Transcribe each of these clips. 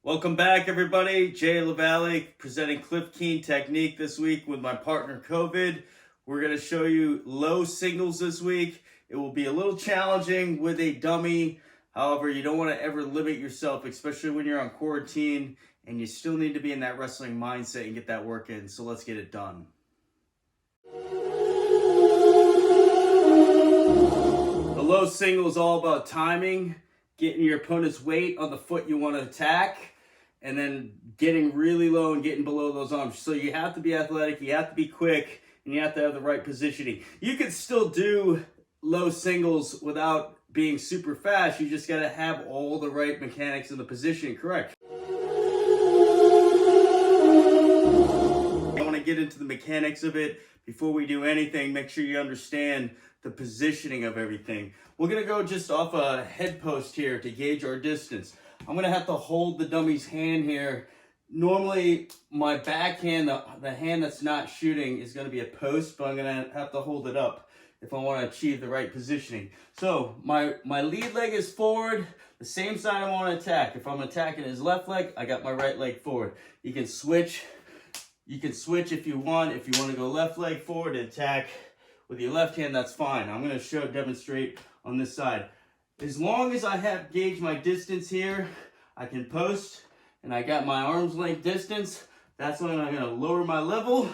Welcome back, everybody. Jay LaValle presenting Cliff Keen technique this week with my partner COVID. We're going to show you low singles this week. It will be a little challenging with a dummy. However, you don't want to ever limit yourself, especially when you're on quarantine and you still need to be in that wrestling mindset and get that work in. So let's get it done. The low single is all about timing, getting your opponent's weight on the foot you want to attack, and then getting really low and getting below those arms. So you have to be athletic, you have to be quick, and you have to have the right positioning. You can still do low singles without being super fast. You just got to have all the right mechanics and the positioning correct. I want to get into the mechanics of it. Before we do anything, make sure you understand the positioning of everything. We're going to go just off a head post here to gauge our distance. I'm going to have to hold the dummy's hand here. Normally, my backhand, the hand that's not shooting, is going to be a post, but I'm going to have to hold it up if I want to achieve the right positioning. So my lead leg is forward, the same side I want to attack. If I'm attacking his left leg, I got my right leg forward. You can switch if you want. If you want to go left leg forward and attack with your left hand, that's fine. I'm going to demonstrate on this side. As long as I have gauged my distance here, I can post, and I got my arm's length distance. That's when I'm going to lower my level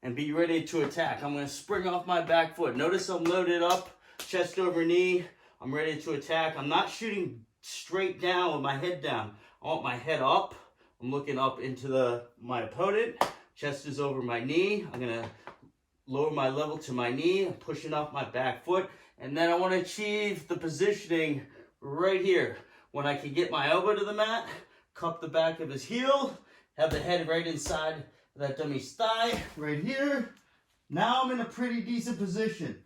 and be ready to attack. I'm going to spring off my back foot. Notice I'm loaded up, chest over knee. I'm ready to attack. I'm not shooting straight down with my head down. I want my head up. I'm looking up into my opponent. Chest is over my knee. I'm going to lower my level to my knee. I'm pushing off my back foot. And then I want to achieve the positioning right here. When I can get my elbow to the mat, cup the back of his heel, have the head right inside that dummy's thigh, right here. Now I'm in a pretty decent position.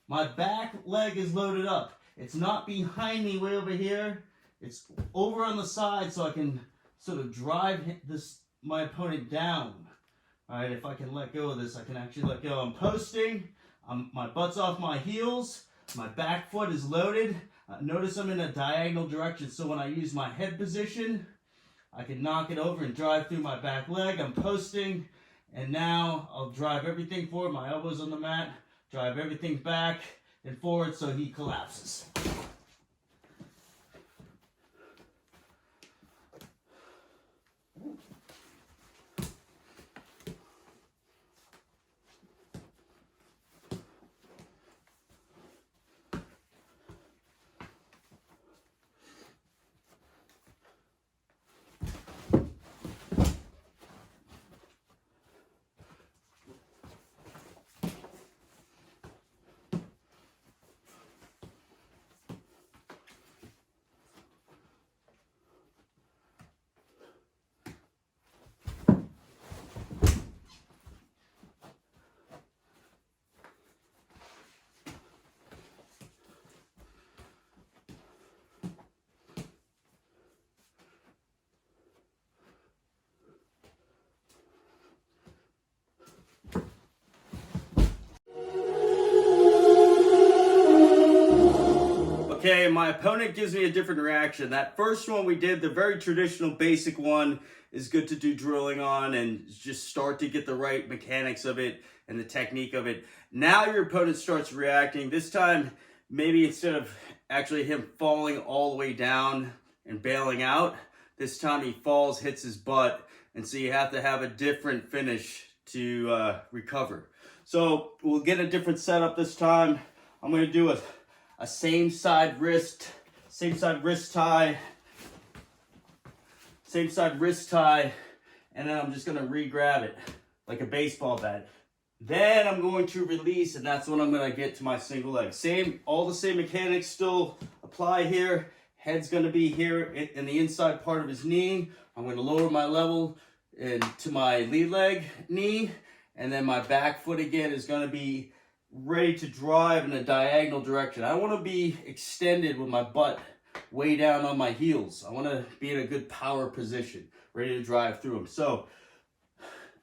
My back leg is loaded up. It's not behind me way over here. It's over on the side so I can sort of drive my opponent down. All right, if I can let go of this, I can actually let go. I'm posting. My butt's off my heels. My back foot is loaded. Notice I'm in a diagonal direction, so when I use my head position, I can knock it over and drive through my back leg. I'm posting, and now I'll drive everything forward. My elbow's on the mat. Drive everything back and forward so he collapses. Okay, my opponent gives me a different reaction. That first one we did, the very traditional basic one, is good to do drilling on and just start to get the right mechanics of it and the technique of it. Now your opponent starts reacting. This time, maybe instead of actually him falling all the way down and bailing out, this time he falls, hits his butt, and so you have to have a different finish to recover. So we'll get a different setup this time. I'm going to do a same side wrist tie, and then I'm just going to re-grab it like a baseball bat. Then I'm going to release, and that's when I'm going to get to my single leg. All the same mechanics still apply here. Head's going to be here in the inside part of his knee. I'm going to lower my level to my lead leg knee, and then my back foot again is going to be ready to drive in a diagonal direction. I want to be extended with my butt way down on my heels. I want to be in a good power position, ready to drive through them. So,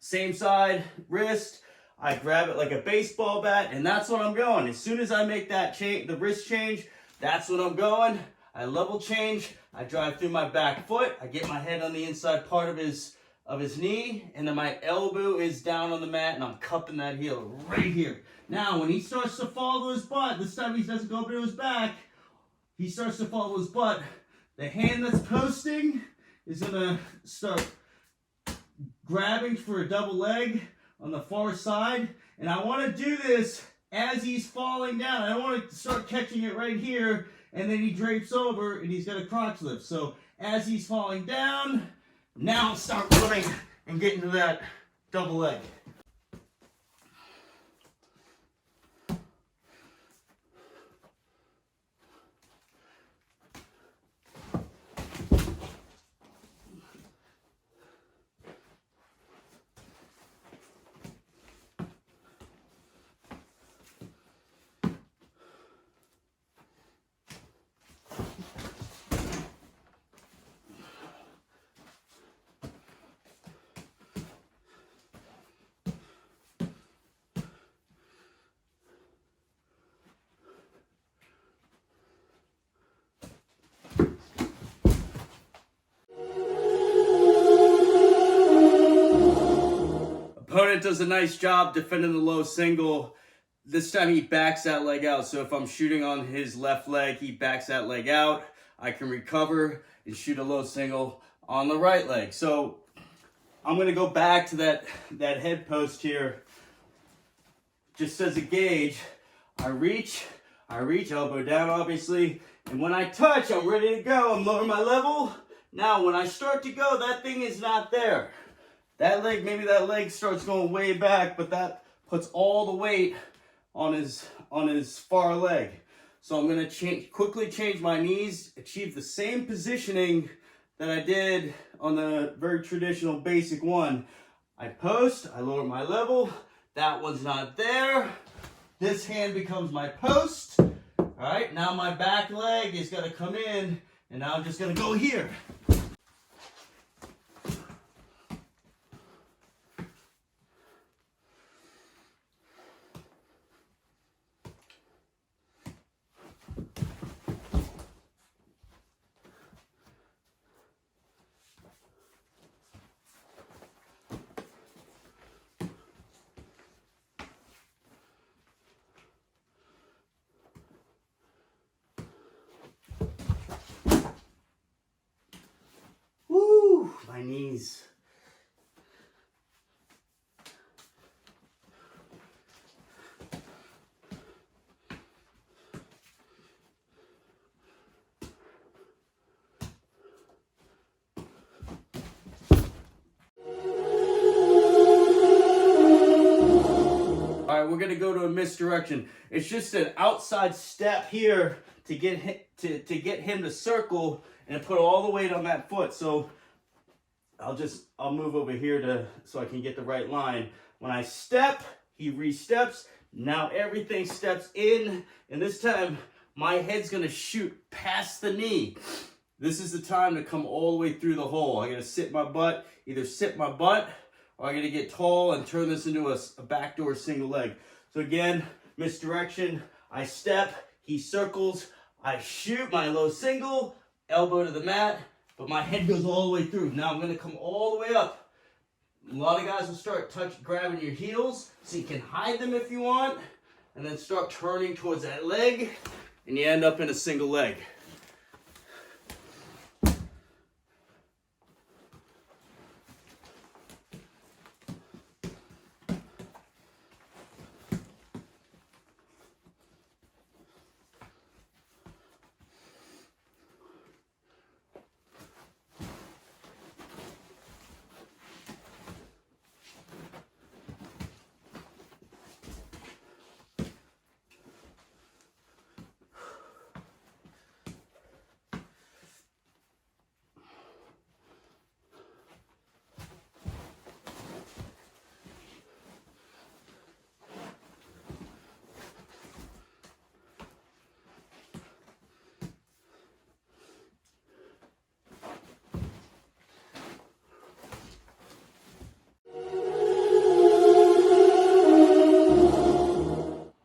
same side, wrist, I grab it like a baseball bat, and that's when I'm going. As soon as I make that change, the wrist change, that's when I'm going. I level change, I drive through my back foot, I get my head on the inside part of his knee, and then my elbow is down on the mat, and I'm cupping that heel right here. Now, when he starts to fall to his butt, this time he doesn't go up to his back, he starts to fall to his butt. The hand that's posting is gonna start grabbing for a double leg on the far side, and I wanna do this as he's falling down. I don't want to start catching it right here, and then he drapes over, and he's got a crotch lift. So as he's falling down, now start running and getting to that double leg. Opponent does a nice job defending the low single. This time he backs that leg out. So if I'm shooting on his left leg, he backs that leg out. I can recover and shoot a low single on the right leg. So I'm going to go back to that head post here. Just as a gauge, I reach, elbow down obviously. And when I touch, I'm ready to go. I'm lowering my level. Now when I start to go, that thing is not there. That leg, maybe that leg starts going way back, but that puts all the weight on his far leg. So I'm going to quickly change my knees, achieve the same positioning that I did on the very traditional basic one. I post, I lower my level, that one's not there. This hand becomes my post. All right, now my back leg is going to come in, and now I'm just going to go here. My knees. All right, we're gonna go to a misdirection. It's just an outside step here to get him to circle and put all the weight on that foot. So I'll move over here so I can get the right line. When I step, he re-steps. Now everything steps in, and this time my head's gonna shoot past the knee. This is the time to come all the way through the hole. I gotta either sit my butt, or I gotta get tall and turn this into a backdoor single leg. So again, misdirection. I step, he circles, I shoot my low single, elbow to the mat, but my head goes all the way through. Now I'm gonna come all the way up. A lot of guys will start grabbing your heels, so you can hide them if you want, and then start turning towards that leg, and you end up in a single leg.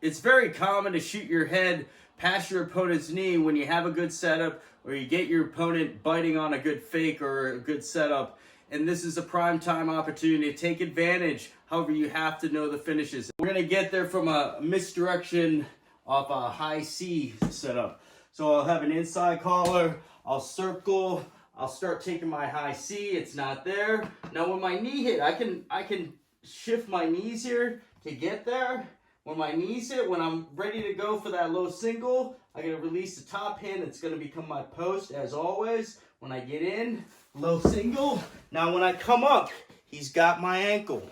It's very common to shoot your head past your opponent's knee when you have a good setup, or you get your opponent biting on a good fake or a good setup. And this is a prime time opportunity to take advantage. However, you have to know the finishes. We're gonna get there from a misdirection off a high C setup. So I'll have an inside collar, I'll circle, I'll start taking my high C, it's not there. Now when my knee hit, I can shift my knees here to get there. When my knees hit, when I'm ready to go for that low single, I'm gonna release the top hand, it's gonna become my post as always. When I get in, low single. Now when I come up, he's got my ankle.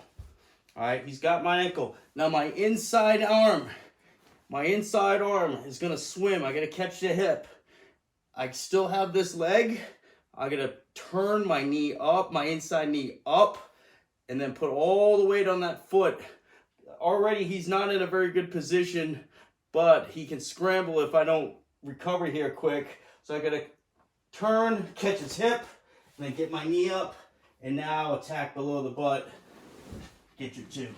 All right, he's got my ankle. Now my inside arm is gonna swim. I gotta catch the hip. I still have this leg. I gotta turn my knee up, my inside knee up, and then put all the weight on that foot. Already he's not in a very good position, but he can scramble if I don't recover here quick. So I gotta turn, catch his hip, and then get my knee up, and now attack below the butt. Get your two.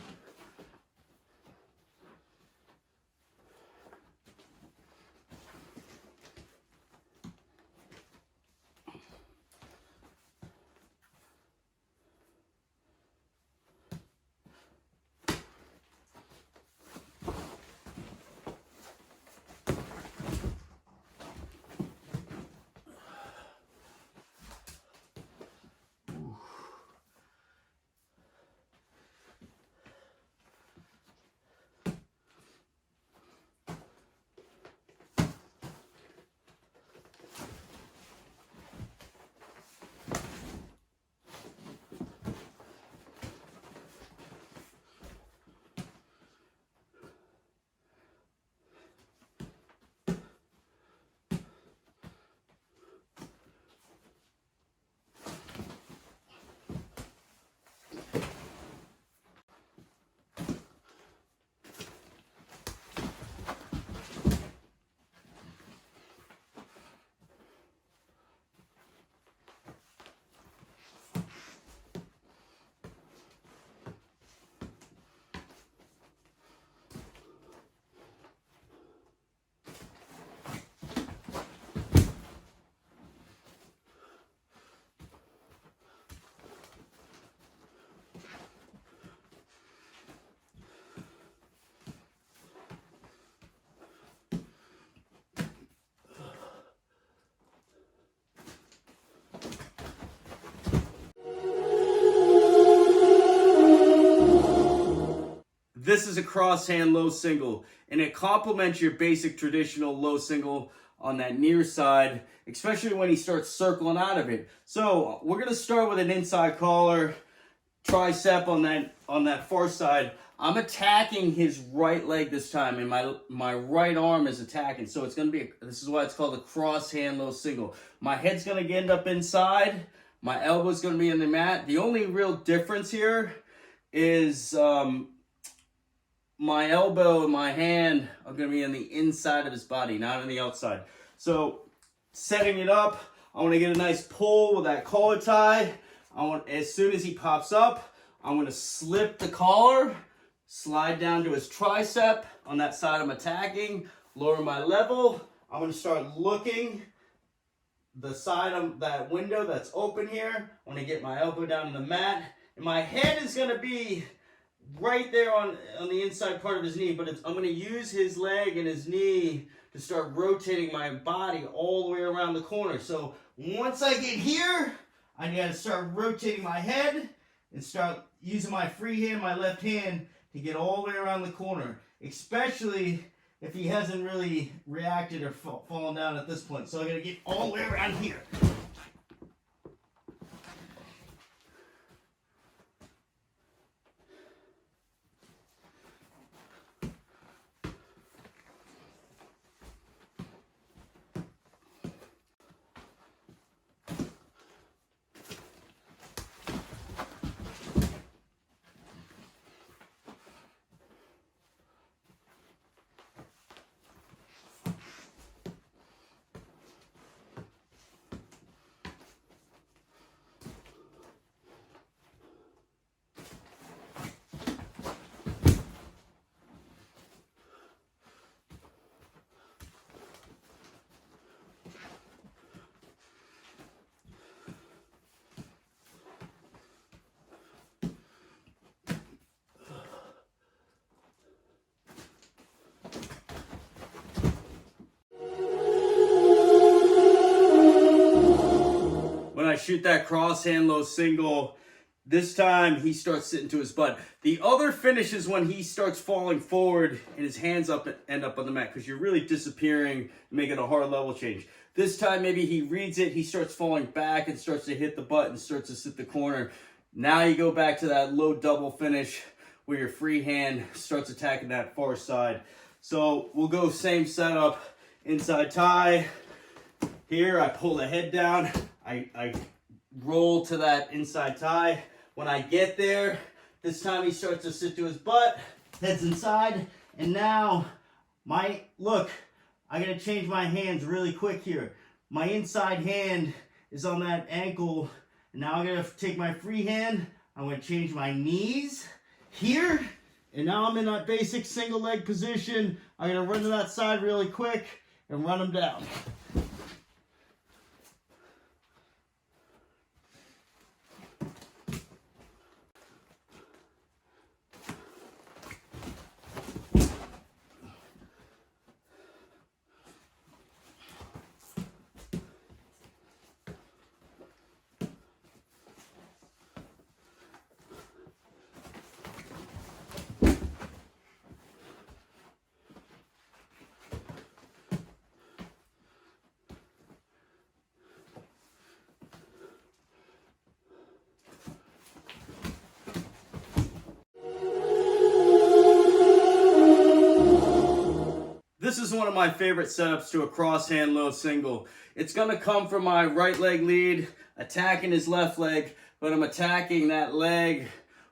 This is a cross hand low single, and it complements your basic traditional low single on that near side, especially when he starts circling out of it. So we're gonna start with an inside collar, tricep on that far side. I'm attacking his right leg this time, and my right arm is attacking. So it's gonna be, this is why it's called a cross hand low single. My head's gonna end up inside, my elbow's gonna be in the mat. The only real difference here is my elbow and my hand are going to be on the inside of his body, not on the outside. So setting it up, I want to get a nice pull with that collar tie. As soon as he pops up, I'm going to slip the collar, slide down to his tricep on that side I'm attacking, lower my level. I'm going to start looking the side of that window that's open here. I want to get my elbow down to the mat, and my head is going to be right there on the inside part of his knee, but I'm going to use his leg and his knee to start rotating my body all the way around the corner. So once I get here, I got to start rotating my head and start using my free hand, my left hand, to get all the way around the corner, especially if he hasn't really reacted or fallen down at this point. So I got to get all the way around here. shoot that cross hand low single. This time he starts sitting to his butt. The other finish is when he starts falling forward and his hands end up on the mat because you're really disappearing and making a hard level change. This time maybe he reads it, he starts falling back and starts to hit the butt and starts to sit the corner. Now you go back to that low double finish where your free hand starts attacking that far side. So we'll go same setup, inside tie. Here I pull the head down, I roll to that inside tie. When I get there, this time he starts to sit to his butt, head's inside, and now look, I gotta change my hands really quick here. My inside hand is on that ankle, and now I'm gonna take my free hand, I'm gonna change my knees here, and now I'm in that basic single leg position. I'm gonna run to that side really quick and run them down. This is one of my favorite setups to a cross hand low single. It's gonna come from my right leg lead, attacking his left leg, but I'm attacking that leg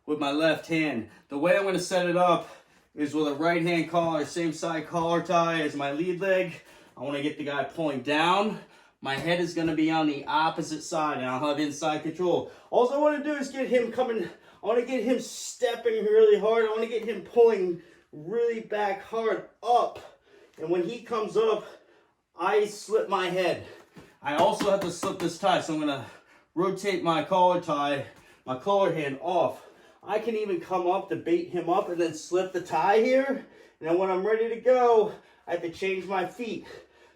with my left hand. The way I'm gonna set it up is with a right hand collar, same side collar tie as my lead leg. I wanna get the guy pulling down. My head is gonna be on the opposite side and I'll have inside control. All I wanna do is get him coming, I wanna get him stepping really hard. I wanna get him pulling really back hard up. And when he comes up, I slip my head. I also have to slip this tie, so I'm gonna rotate my collar tie, my collar hand off. I can even come up to bait him up and then slip the tie here. And then when I'm ready to go, I have to change my feet.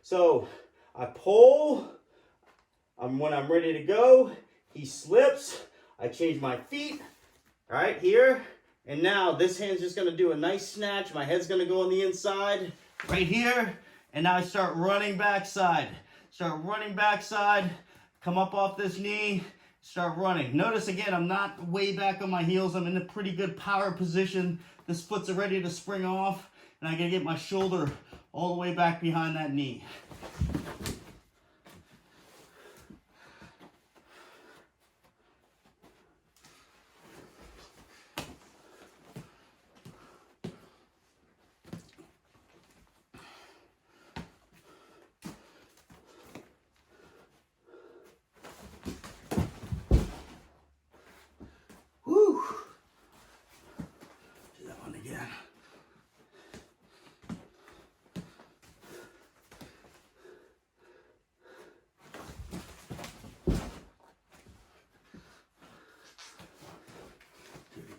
So I pull, when I'm ready to go, he slips, I change my feet, right here. And now this hand's just gonna do a nice snatch. My head's gonna go on the inside. Right here, and now I start running backside. Come up off this knee, start running. Notice again, I'm not way back on my heels. I'm in a pretty good power position. This foot's ready to spring off, and I gotta get my shoulder all the way back behind that knee.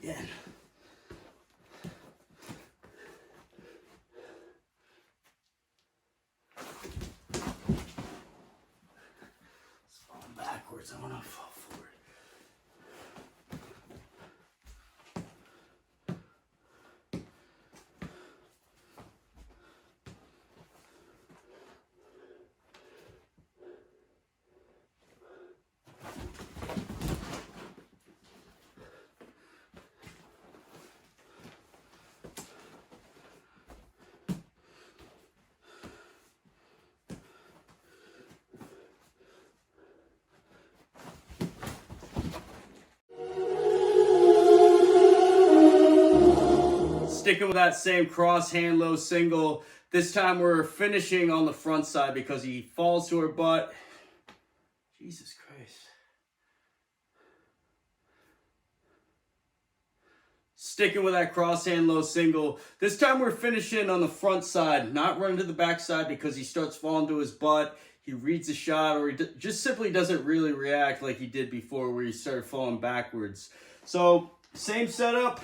Again. It's falling backwards. I want to fall forward. Sticking with that same cross hand low single. This time we're finishing on the front side because he falls to her butt. Jesus Christ. Sticking with that cross hand low single. This time we're finishing on the front side, not running to the back side because he starts falling to his butt. He reads the shot, or he just simply doesn't really react like he did before where he started falling backwards. So same setup.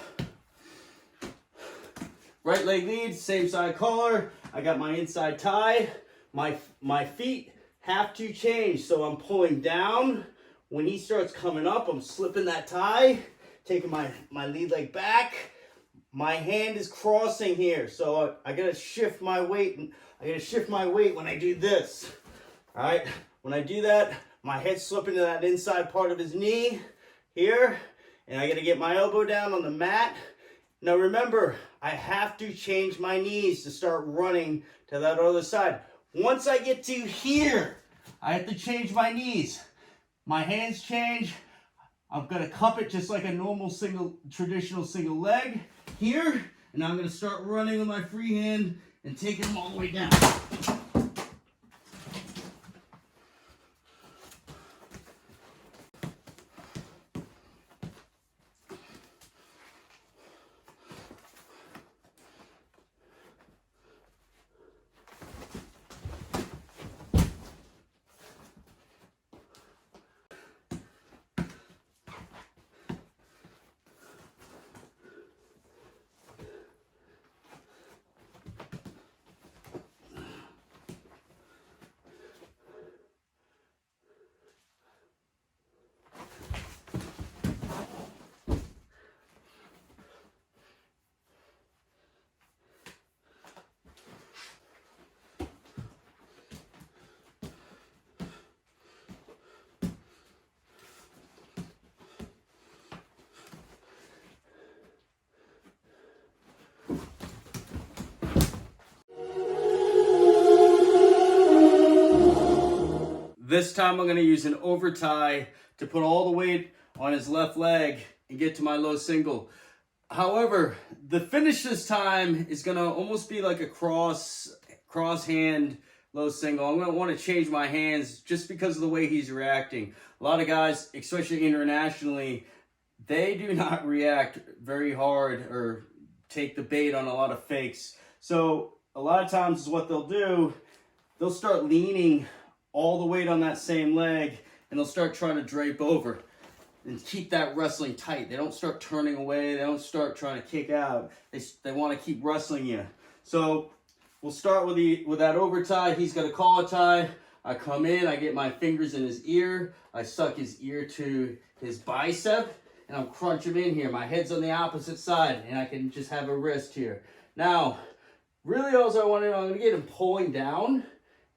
Right leg lead, same side collar. I got my inside tie. My feet have to change. So I'm pulling down When he starts coming up, I'm slipping that tie, taking my lead leg back. My hand is crossing here, so I gotta shift my weight. I gotta shift my weight when I do this. All right, when I do that, my head's slipping to that inside part of his knee here, and I gotta get my elbow down on the mat. Now remember, I have to change my knees to start running to that other side. Once I get to here, I have to change my knees. My hands change. I'm gonna cup it just like a normal traditional single leg here, and I'm gonna start running with my free hand and taking them all the way down. This time I'm going to use an overtie to put all the weight on his left leg and get to my low single. However, the finish this time is going to almost be like a cross hand low single. I'm going to want to change my hands just because of the way he's reacting. A lot of guys, especially internationally, they do not react very hard or take the bait on a lot of fakes. So a lot of times what they'll do, they'll start leaning all the weight on that same leg, and they'll start trying to drape over and keep that wrestling tight. They don't start turning away. They don't start trying to kick out. They want to keep wrestling you. So we'll start with that overtie. He's got a collar tie. I come in, I get my fingers in his ear. I suck his ear to his bicep, and I'm crunch him in here. My head's on the opposite side, and I can just have a wrist here. Now, really all I want to do, I'm going to get him pulling down,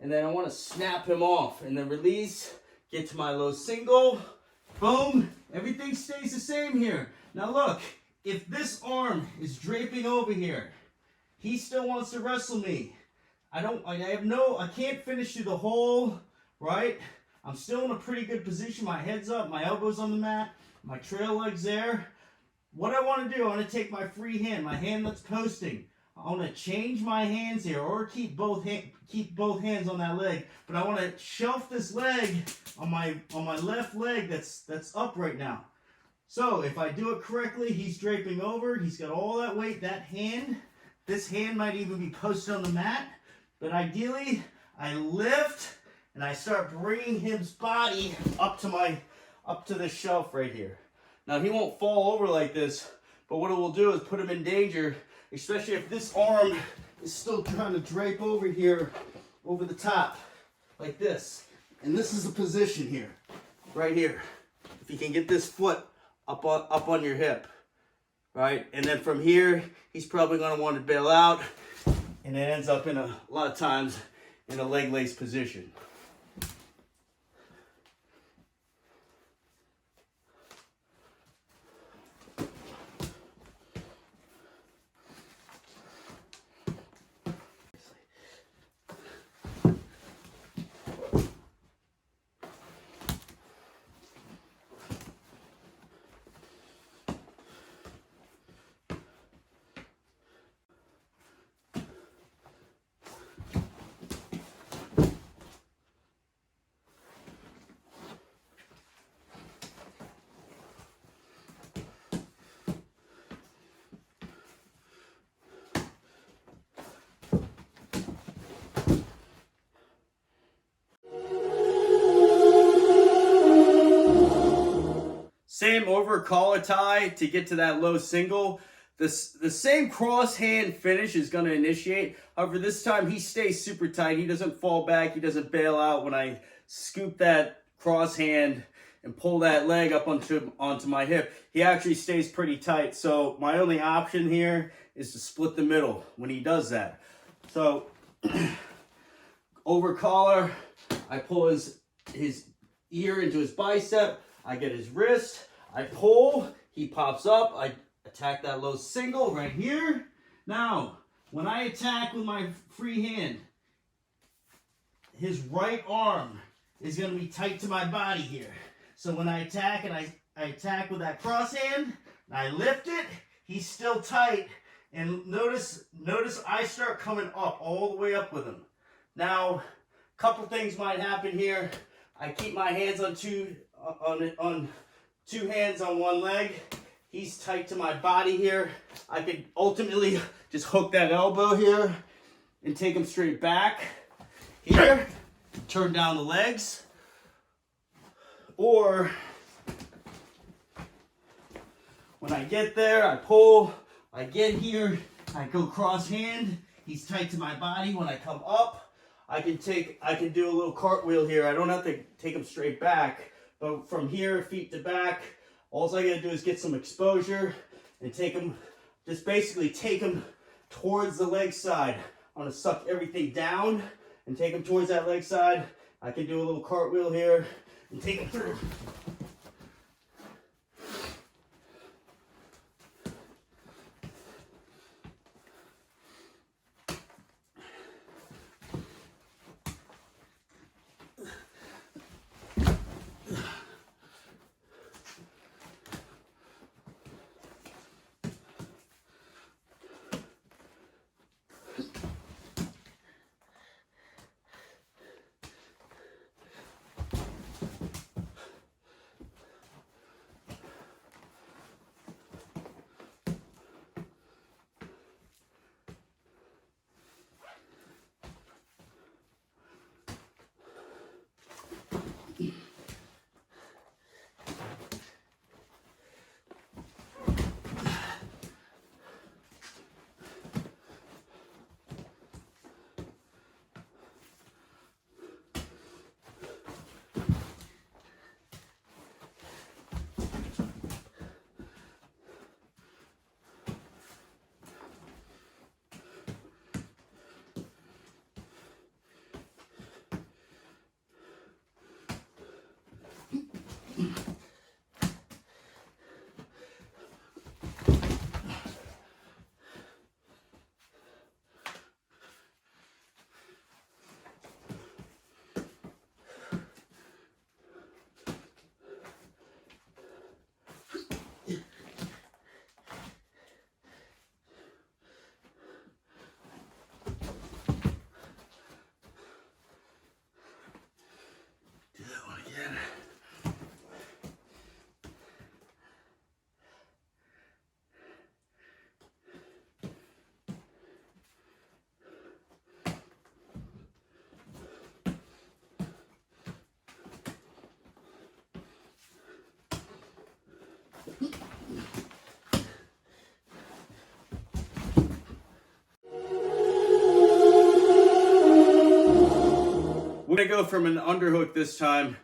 and then I want to snap him off, and then release, get to my low single, boom, everything stays the same here. Now look, if this arm is draping over here, he still wants to wrestle me. I can't finish through the hole, right? I'm still in a pretty good position, my head's up, my elbow's on the mat, my trail leg's there. What I want to do, I want to take my free hand, my hand that's posting. I want to change my hands here, or keep both hands on that leg. But I want to shelf this leg on my left leg that's up right now. So if I do it correctly, he's draping over. He's got all that weight. This hand might even be posted on the mat. But ideally, I lift and I start bringing his body up to the shelf right here. Now he won't fall over like this, but what it will do is put him in danger. Especially if this arm is still trying to drape over here, over the top, like this. And this is the position here, right here. If you can get this foot up on your hip, right? And then from here, he's probably going to want to bail out, and it ends up a lot of times in a leg lace position. Same over collar tie to get to that low single. The same cross hand finish is going to initiate. However, this time he stays super tight. He doesn't fall back. He doesn't bail out when I scoop that cross hand and pull that leg up onto my hip, he actually stays pretty tight. So my only option here is to split the middle when he does that. So over collar, I pull his ear into his bicep, I get his wrist, I pull, he pops up, I attack that low single right here. Now, when I attack with my free hand, his right arm is going to be tight to my body here. So when I attack, and I attack with that cross hand, and I lift it, he's still tight. And notice I start coming up, all the way up with him. Now, a couple things might happen here. I keep my hands on two hands on one leg. He's tight to my body here. I could ultimately just hook that elbow here and take him straight back here. Turn down the legs. Or when I get there, I pull. I get here. I go cross hand. He's tight to my body. When I come up, I can do a little cartwheel here. I don't have to take him straight back, but from here, feet to back, all I gotta do is get some exposure and take him, just basically take him towards the leg side. I'm gonna suck everything down and take him towards that leg side. I can do a little cartwheel here and take him through. We're gonna go from an underhook this time.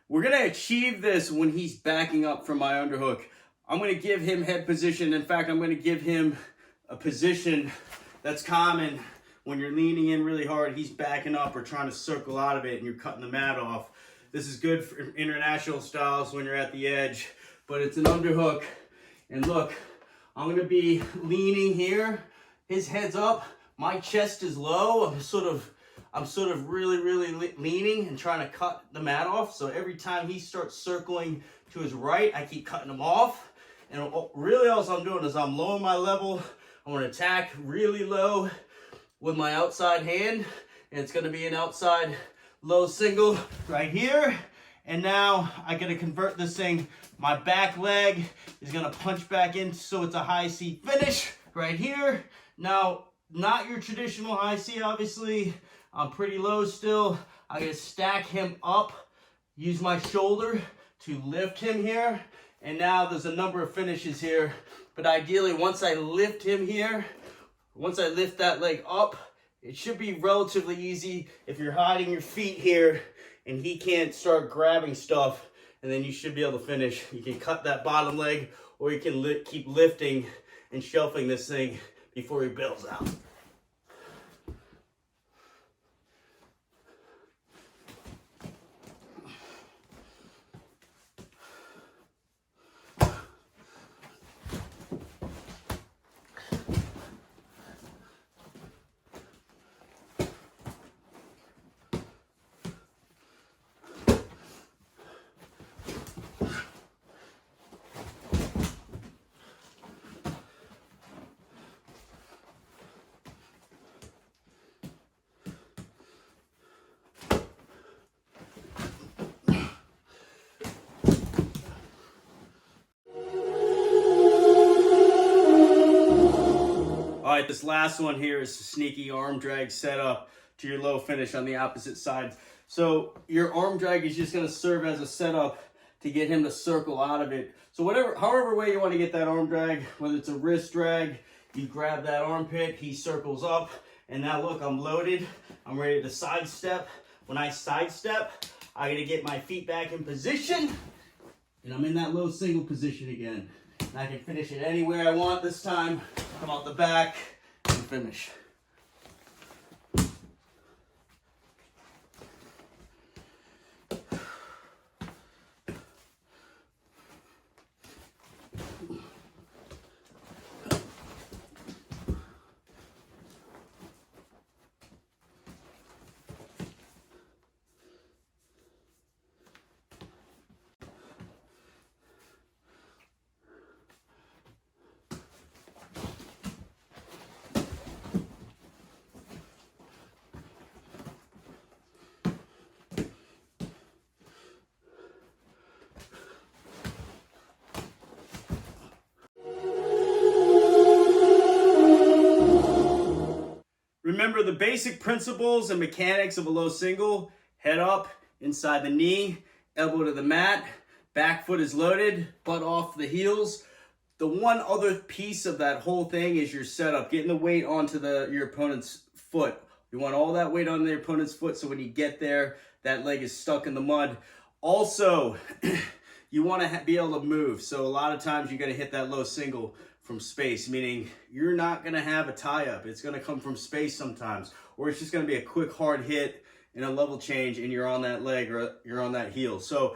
We're gonna achieve this when he's backing up from my underhook. I'm gonna give him head position. In fact, I'm gonna give him a position that's common when you're leaning in really hard. He's backing up or trying to circle out of it and you're cutting the mat off. This is good for international styles when you're at the edge, but it's an underhook. And look, I'm gonna be leaning here. His head's up, my chest is low. I'm sort of really leaning and trying to cut the mat off. So every time he starts circling to his right, I keep cutting him off. And really all I'm doing is I'm lowering my level. I'm gonna attack really low with my outside hand. And it's gonna be an outside low single right here. And now I gotta convert this thing. My back leg is gonna punch back in so it's a high C finish right here. Now, not your traditional high C, obviously. I'm pretty low still. I'm gonna stack him up, use my shoulder to lift him here. And now there's a number of finishes here. But ideally, once I lift him here, once I lift that leg up, it should be relatively easy. If you're hiding your feet here and he can't start grabbing stuff and then you should be able to finish. You can cut that bottom leg, or you can keep lifting and shelving this thing before he bails out. All right, this last one here is a sneaky arm drag setup to your low finish on the opposite side. So your arm drag is just going to serve as a setup to get him to circle out of it. So however way you want to get that arm drag, whether it's a wrist drag, you grab that armpit, he circles up, and now look, I'm loaded. I'm ready to sidestep. When I sidestep, I got to get my feet back in position, and I'm in that low single position again. And I can finish it anywhere I want this time. Come out the back and finish. Remember the basic principles and mechanics of a low single. Head up, inside the knee, elbow to the mat, back foot is loaded, butt off the heels. The one other piece of that whole thing is your setup, getting the weight onto your opponent's foot. You want all that weight on their opponent's foot so when you get there, that leg is stuck in the mud. Also, you want to be able to move. So a lot of times you're going to hit that low single from space, meaning you're not going to have a tie-up. It's going to come from space sometimes, or it's just going to be a quick, hard hit and a level change, and you're on that leg or you're on that heel. So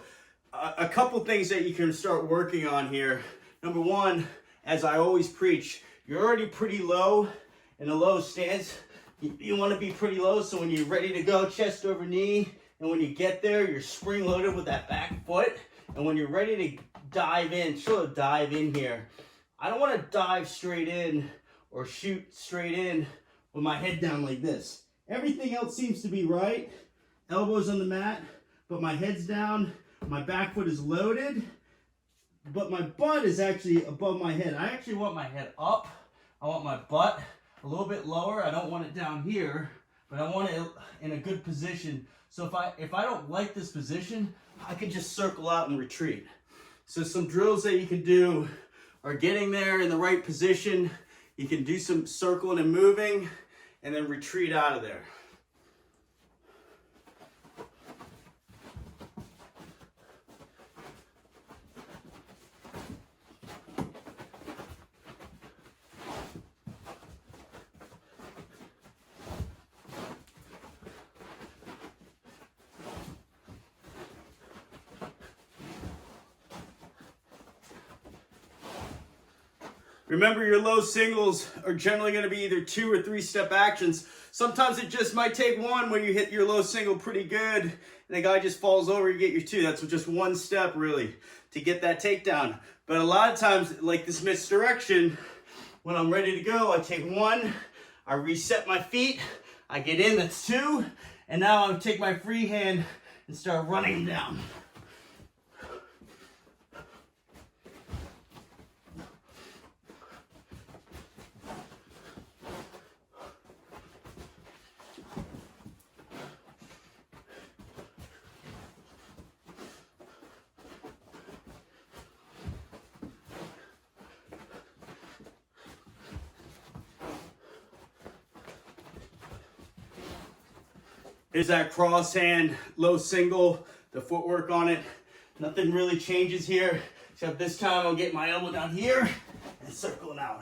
a couple things that you can start working on here. Number one, as I always preach, you're already pretty low in a low stance. You want to be pretty low, so when you're ready to go, chest over knee, and when you get there, you're spring-loaded with that back foot, and when you're ready to dive in, dive in here. I don't want to dive straight in or shoot straight in with my head down like this. Everything else seems to be right. Elbows on the mat, but my head's down. My back foot is loaded, but my butt is actually above my head. I actually want my head up. I want my butt a little bit lower. I don't want it down here, but I want it in a good position. So if I don't like this position, I can just circle out and retreat. So some drills that you can do are getting there in the right position. You can do some circling and moving, and then retreat out of there. Remember, your low singles are generally going to be either 2 or 3 step actions. Sometimes it just might take one when you hit your low single pretty good and the guy just falls over, you get your 2. That's just one step really to get that takedown. But a lot of times, like this misdirection, when I'm ready to go, I take 1, I reset my feet, I get in, that's 2, and now I take my free hand and start running down. Is that cross hand low single, the footwork on it. Nothing really changes here, except this time I'll get my elbow down here and circling out.